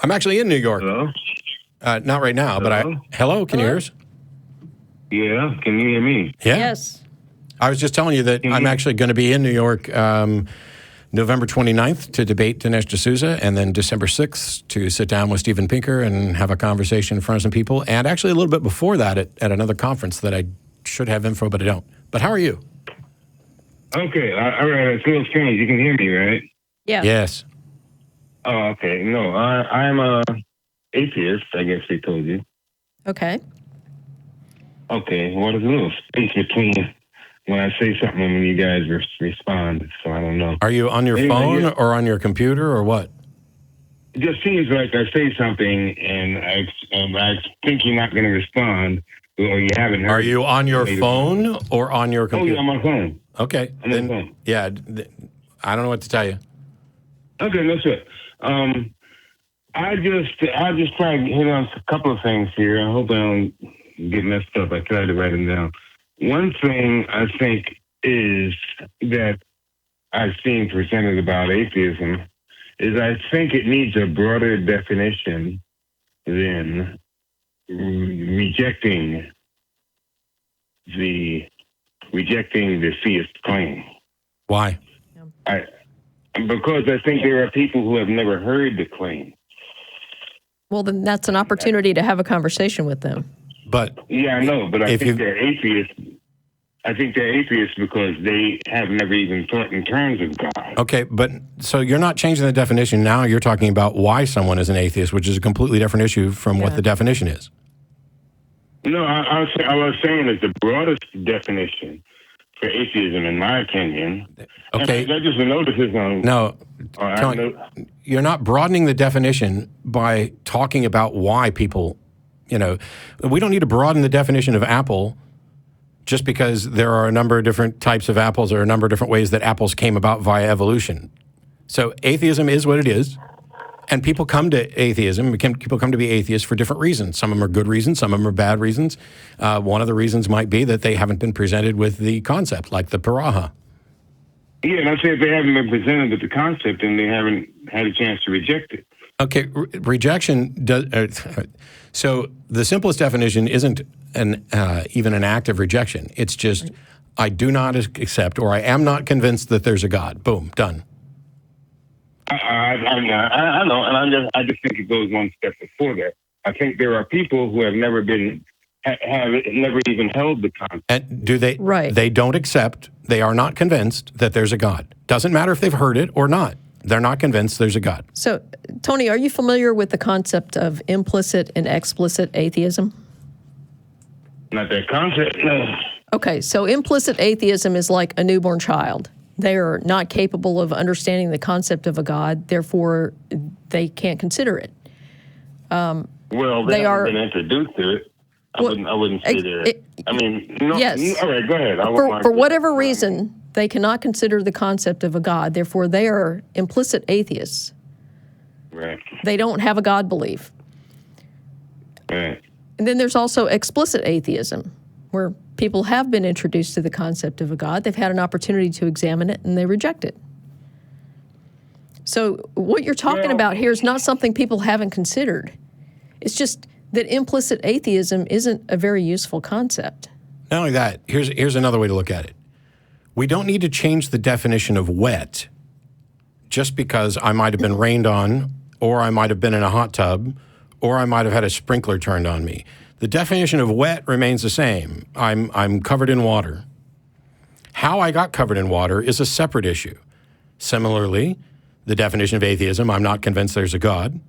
I'm actually in New York. Hello? Not right now, but hello, can you hear us? Yeah, can you hear me? Yeah. Yes. I was just telling you that I'm actually going to be in New York November 29th to debate Dinesh D'Souza, and then December 6th to sit down with Steven Pinker and have a conversation in front of some people. And actually a little bit before that at another conference that I should have info, but I don't. But how are you? Okay, all right, it's a little strange. You can hear me, right? Yeah. Yes. Oh, okay. No, I'm a atheist, I guess they told you. Okay. Okay, well, there's a little space between when I say something and when you guys respond, so I don't know. Are you on your phone or on your computer or what? It just seems like I say something and I think you're not going to respond, or you haven't heard. Are you on your phone or on your computer? Oh, yeah, on my phone. Okay. On my phone. Yeah, I don't know what to tell you. Okay, that's it. I just try to hit on a couple of things here. I hope I don't get messed up. I tried to write them down. One thing I think is that I've seen presented about atheism is I think it needs a broader definition than rejecting the theist claim. Why? Because I think there are people who have never heard the claim. Well, then that's an opportunity to have a conversation with them. But yeah, I know, but I think they're atheists. I think they're atheists because they have never even thought in terms of God. Okay, but so you're not changing the definition. Now you're talking about why someone is an atheist, which is a completely different issue from what the definition is. No, I was saying that the broadest definition for atheism, in my opinion, okay, that just a notice on. No, you're not broadening the definition by talking about why people. We don't need to broaden the definition of apple just because there are a number of different types of apples or a number of different ways that apples came about via evolution. So atheism is what it is, and people come to atheism, people come to be atheists for different reasons. Some of them are good reasons, some of them are bad reasons. One of the reasons might be that they haven't been presented with the concept, like the Piraha. Yeah, and I say if they haven't been presented with the concept and they haven't had a chance to reject it. Okay, rejection does. So the simplest definition isn't even an act of rejection. It's just I do not accept, or I am not convinced that there's a God. Boom, done. I know, and I just think it goes one step before that. I think there are people who have never even held the concept. And do they? Right. They don't accept. They are not convinced that there's a God. Doesn't matter if they've heard it or not. They're not convinced there's a God. So, Tony, are you familiar with the concept of implicit and explicit atheism? Not that concept, no. Okay, so implicit atheism is like a newborn child. They are not capable of understanding the concept of a God, therefore they can't consider it. Well, they haven't been introduced to it. I wouldn't say that. Yes. All right, go ahead. For whatever reason, they cannot consider the concept of a God. Therefore, they are implicit atheists. Right. They don't have a God belief. Right. And then there's also explicit atheism, where people have been introduced to the concept of a God. They've had an opportunity to examine it, and they reject it. So what you're talking about here is not something people haven't considered. It's just that implicit atheism isn't a very useful concept. Not only that, here's another way to look at it. We don't need to change the definition of wet just because I might have been rained on, or I might have been in a hot tub, or I might have had a sprinkler turned on me. The definition of wet remains the same. I'm covered in water. How I got covered in water is a separate issue. Similarly, the definition of atheism, I'm not convinced there's a God,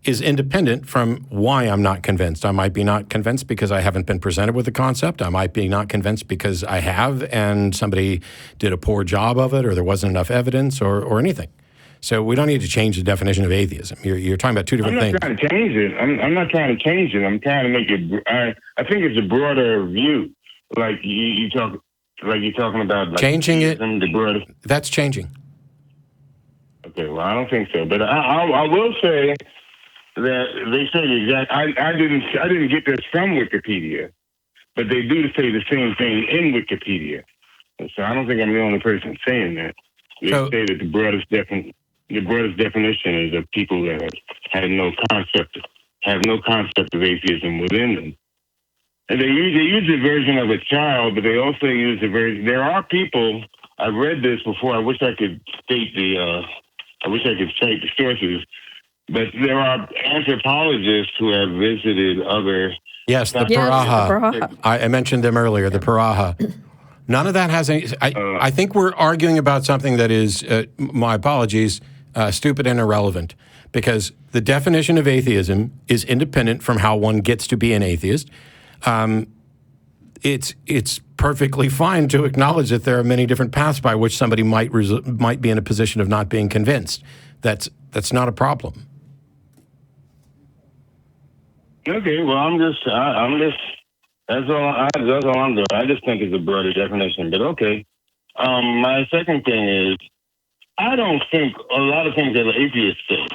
is independent from why I'm not convinced. I might be not convinced because I haven't been presented with the concept. I might be not convinced because I have and somebody did a poor job of it, or there wasn't enough evidence, or anything. So we don't need to change the definition of atheism. You're talking about two different things. I'm not trying to change it. I'm not trying to change it. I'm trying to make it. I think it's a broader view. Like you're talking about like changing it. The broader. That's changing. Okay, well, I don't think so. But I will say that they say the exact. I didn't get this from Wikipedia, but they do say the same thing in Wikipedia. So I don't think I'm the only person saying that. They say that the broadest definition. the broadest definition is of people that have no concept of atheism within them. And they use a version of a child, but they also use a version. There are people. I've read this before. I wish I could cite the sources, but there are anthropologists who have visited other. Yes, the Yes, Paraha. the Paraha. I mentioned them earlier, the Paraha. None of that has any. I think we're arguing about something that is, my apologies, stupid and irrelevant, because the definition of atheism is independent from how one gets to be an atheist. It's perfectly fine to acknowledge that there are many different paths by which somebody might be in a position of not being convinced. That's not a problem. Okay, well, that's all I'm doing. I just think it's a broader definition, but okay. My second thing is, I don't think a lot of things that atheists say.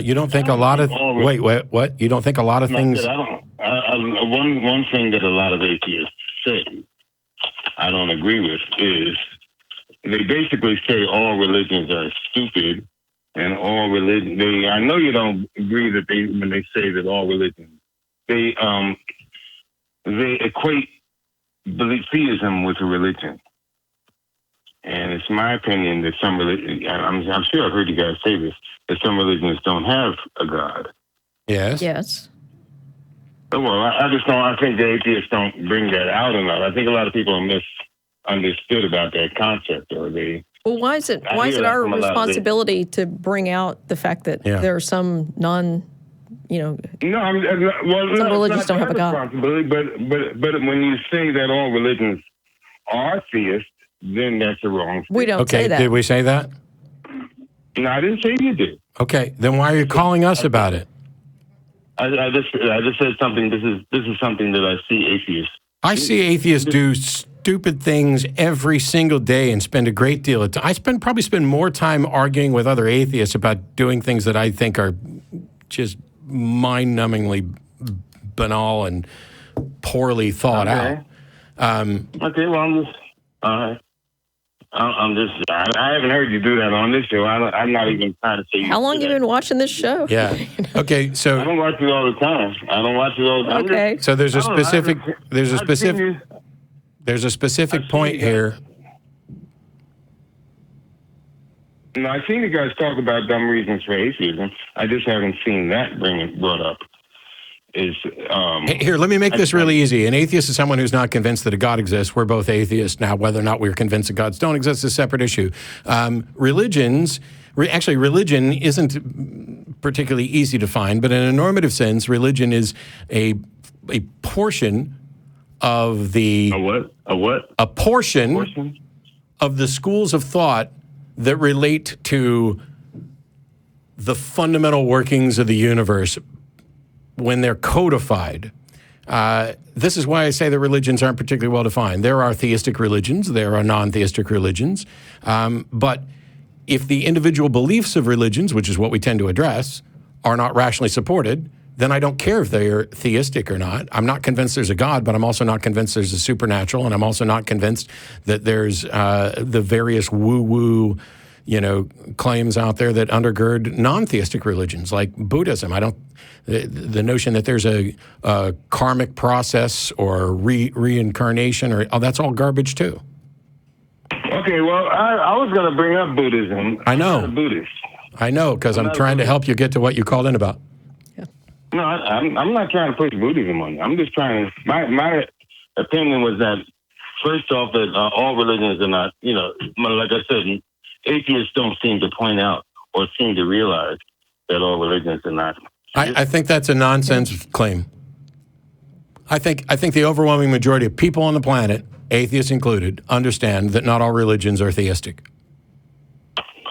You don't think a lot of wait, what? You don't think a lot of things? One thing that a lot of atheists say I don't agree with is they basically say all religions are stupid and all religion. I know you don't agree that when they say that all religions they equate theism with a religion. And it's my opinion that some religions, I'm sure I've heard you guys say this, that some religions don't have a God. Yes. Yes. Well, I think the atheists don't bring that out enough. I think a lot of people are misunderstood about that concept, or they. Well, why is it our responsibility to bring out the fact that there are some some religions don't have a God. But when you say that all religions are theists, then that's the wrong thing. We don't say that. Did we say that? No, I didn't say you did. Okay, then why are you calling us about it? I just said something. This is something that I see atheists. I see atheists do stupid things every single day and spend a great deal of time. I probably spend more time arguing with other atheists about doing things that I think are just mind-numbingly banal and poorly thought out. Okay, well, I'm just all right. I haven't heard you do that on this show. I'm not even trying to say. How long have you been watching this show? Yeah. Okay. So I don't watch it all the time. Okay. So there's a specific point here. No, I've seen you guys talk about dumb reasons for atheism. I just haven't seen that brought up. Here, let me make this really easy. An atheist is someone who's not convinced that a God exists. We're both atheists. Now, whether or not we're convinced that gods don't exist is a separate issue. Religion isn't particularly easy to find, but in a normative sense, religion is a portion of the... A what? A what? A portion of the schools of thought that relate to the fundamental workings of the universe when they're codified. This is why I say that religions aren't particularly well defined. There are theistic religions, there are non-theistic religions, but if the individual beliefs of religions, which is what we tend to address, are not rationally supported, then I don't care if they're theistic or not. I'm not convinced there's a God, but I'm also not convinced there's a supernatural, and I'm also not convinced that there's the various woo-woo claims out there that undergird non-theistic religions like Buddhism. The notion that there's a karmic process or reincarnation, that's all garbage too. Okay, well, I was going to bring up Buddhism. I know. I'm not a Buddhist. I know, because I'm trying to help you get to what you called in about. Yeah. No, I'm not trying to push Buddhism on you. I'm just trying to. My opinion was that, first off, that all religions are not, like I said, atheists don't seem to point out or seem to realize that all religions are not. I think that's a nonsense claim. I think the overwhelming majority of people on the planet, atheists included, understand that not all religions are theistic.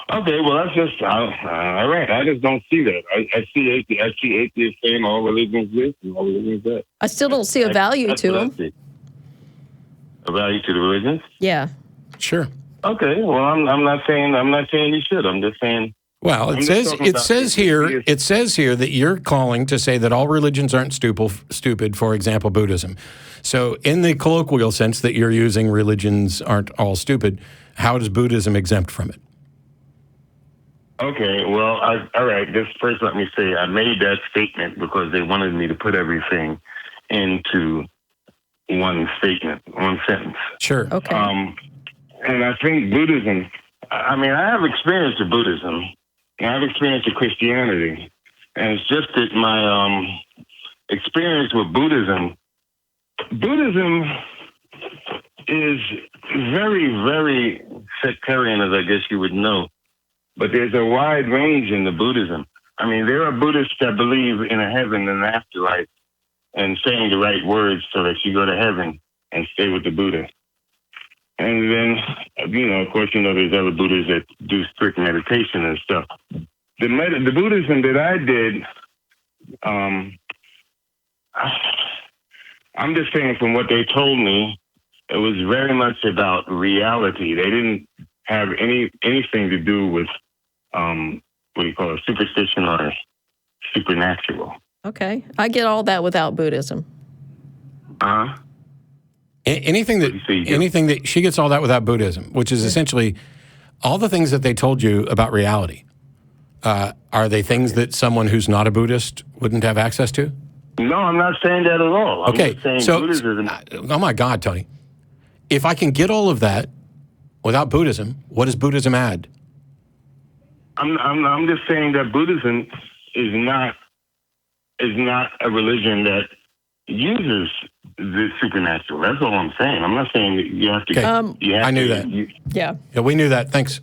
Okay, well, that's just all right. I just don't see that. I see atheists saying all religions this and all religions that. I still don't see a value to them. A value to the religions? Yeah. Sure. Okay. Well, I'm not saying you should. I'm just saying. Well, it says here that you're calling to say that all religions aren't stupid, for example, Buddhism. So in the colloquial sense that you're using, religions aren't all stupid, how does Buddhism exempt from it? Okay, well, all right. Just first, let me say I made that statement because they wanted me to put everything into one statement, one sentence. Sure. Okay. And I think Buddhism. I mean, I have experience with Buddhism, and I have experience with Christianity, and it's just that my experience with Buddhism is very, very sectarian, as I guess you would know. But there's a wide range in the Buddhism. I mean, there are Buddhists that believe in a heaven and afterlife and saying the right words so that you go to heaven and stay with the Buddha. And then, of course, there's other Buddhists that do strict meditation and stuff. The Buddhism that I did, I'm just saying from what they told me, it was very much about reality. They didn't have anything to do with what do you call it, superstition or supernatural. Okay. I get all that without Buddhism. Anything that she gets all that without Buddhism, which is essentially all the things that they told you about reality. Are they things that someone who's not a Buddhist wouldn't have access to? No, I'm not saying that at all. I'm Okay, just saying so Buddhism. Oh my God, Tony! If I can get all of that without Buddhism, what does Buddhism add? I'm just saying that Buddhism is not a religion that uses the supernatural. That's all I'm saying. I'm not saying that you have to. Okay. I knew that. Yeah. Yeah, we knew that. Thanks.